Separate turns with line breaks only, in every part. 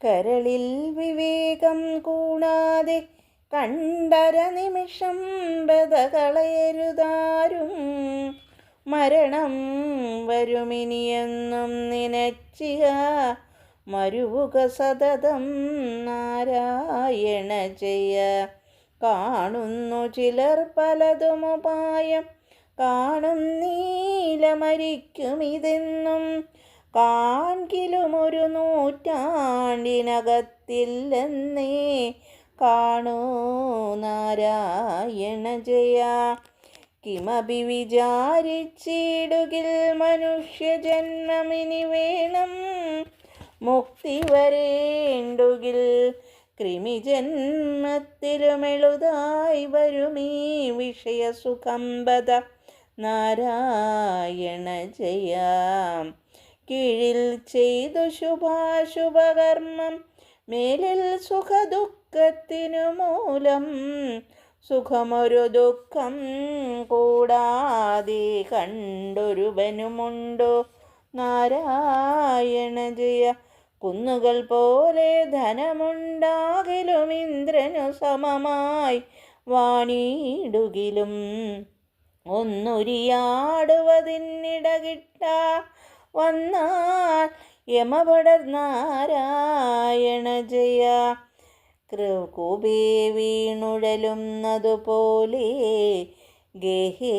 കരളിൽ വിവേകം കൂടാതെ കണ്ടര നിമിഷം ബതകളയരുതാരും. മരണം വരുമിനിയെന്നും നിനച്ചിയ മരുവുക സതതം നാരായണ ജയ. കാണുന്നു ചിലർ പലതുമുപായം, കാണും നീല മരിക്കുമിതെന്നും. കാൺകിലും ഒരു നൂറ്റാണ്ടിനകത്തില്ലെന്നേ കാണൂ നാരായണ ജയ. കിമപി വിചാരിച്ചിടുകിൽ മനുഷ്യജന്മമിനി വേണം, മുക്തി വരേണ്ടുകിൽ കൃമിജന്മത്തിലുമെളുതായി വരുമീ വിഷയസുഖം ബത നാരായണ ജയ. കീഴിൽ ചെയ്തു ശുഭാശുഭകർമ്മം, മേലിൽ സുഖദുഃഖത്തിനു മൂലം. സുഖമൊരു ദുഃഖം കൂടാതെ കണ്ടൊരുവനുമുണ്ടോ നാരായണ ജയ. കുന്നുകൾ പോലെ ധനമുണ്ടാകിലും ഇന്ദ്രനു സമമായി വാണിടുകിലും ഒന്നുരിയാടുവതിനിടകിട്ട വന്നാൽ യമപടർ നാരായണ ജയ. കൂപേ വീണുഴലുന്നതുപോലെ ഗേഹേ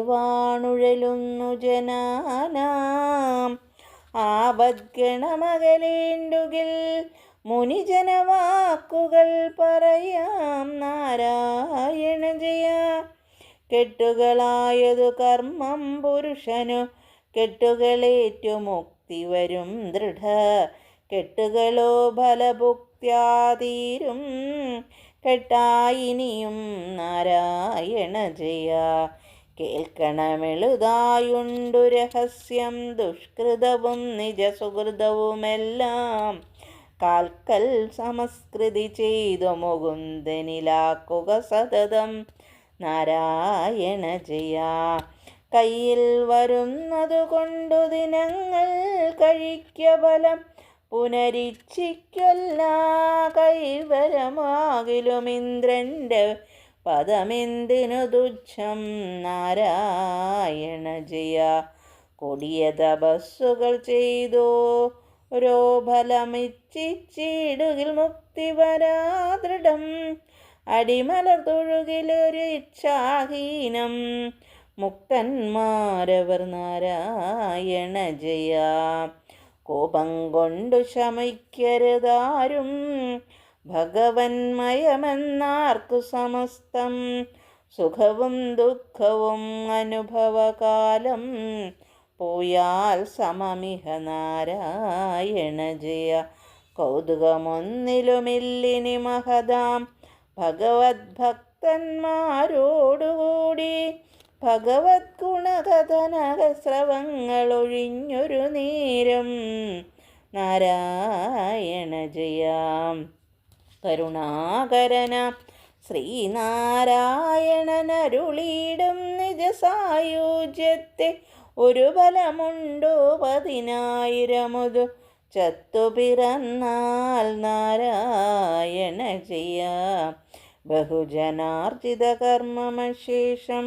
വാണുഴലുന്നു ജനാനാം. ആപദ്ഗണമകലേണ്ടുകിൽ മുനിജനവാക്കുകൾ പറയാം നാരായണ ജയ. കെട്ടുകളായതു കർമ്മം പുരുഷനു, കെട്ടുകളേറ്റു മുക്തി വരും ദൃഢ. കെട്ടുകളോ ഫലഭുക്ത്യാതീരും, കെട്ടായിനിയും നാരായണ ജയ. കേൾക്കണമെളുതായുണ്ടു രഹസ്യം, ദുഷ്കൃതവും നിജസുഹൃതവുമെല്ലാം. കാൽക്കൽ സമസ്കൃതി ചെയ്തു മുകുന്ദനിലാക്കുക സതതം നാരായണ ജയ. കയ്യിൽ വരുന്നതു കൊണ്ടു ദിനങ്ങൾ കഴിക്ക ഫലം പുനരിച്ഛിക്കൊല്ല. കൈവരമാകിലും ഇന്ദ്രന്റെ പദമെന്തിനു തുച്ഛം നാരായണ ജയ. കൊടിയ തപസ്സുകൾ ചെയ്തോരോ ഫലമിച്ഛിച്ചിടുകിൽ മുക്തി വരാദൃഢം. അടിമലർ തൊഴുകിലൊരു ഇച്ഛാഹീനം, മുക്തന്മാരവർ നാരായണ ജയ. കോപം കൊണ്ടു ശമിക്കരുതാരും, ഭഗവന്മയമെന്നാർക്കു സമസ്തം. സുഖവും ദുഃഖവും അനുഭവകാലം, പോയാൽ സമമിഹ നാരായണ ജയ. കൗതുകമൊന്നിലുമില്ലിനി മഹതാം ഭഗവത് ഭക്തന്മാരോടുകൂടി. ഭഗവത് ഗുണകഥനകസ്രവങ്ങളൊഴിഞ്ഞൊരു നേരം നാരായണ ജയ. കരുണാകരനാം ശ്രീനാരായണനരുളിയിടും നിജസായുജ്യത്തെ ഒരു ഫലമുണ്ടോ 10,000 ചത്തുപിറന്നാൽ നാരായണ ജയ. ബഹുജനാർജിത കർമ്മമശേഷം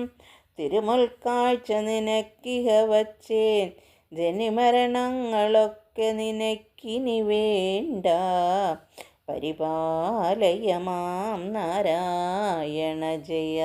തിരുമുൽക്കാഴ്ച നിനക്കിഹ വച്ചേൻ. ജനിമരണങ്ങളൊക്കെ നിനക്കിനി വേണ്ട, പരിപാലയ മാം നാരായണ ജയ.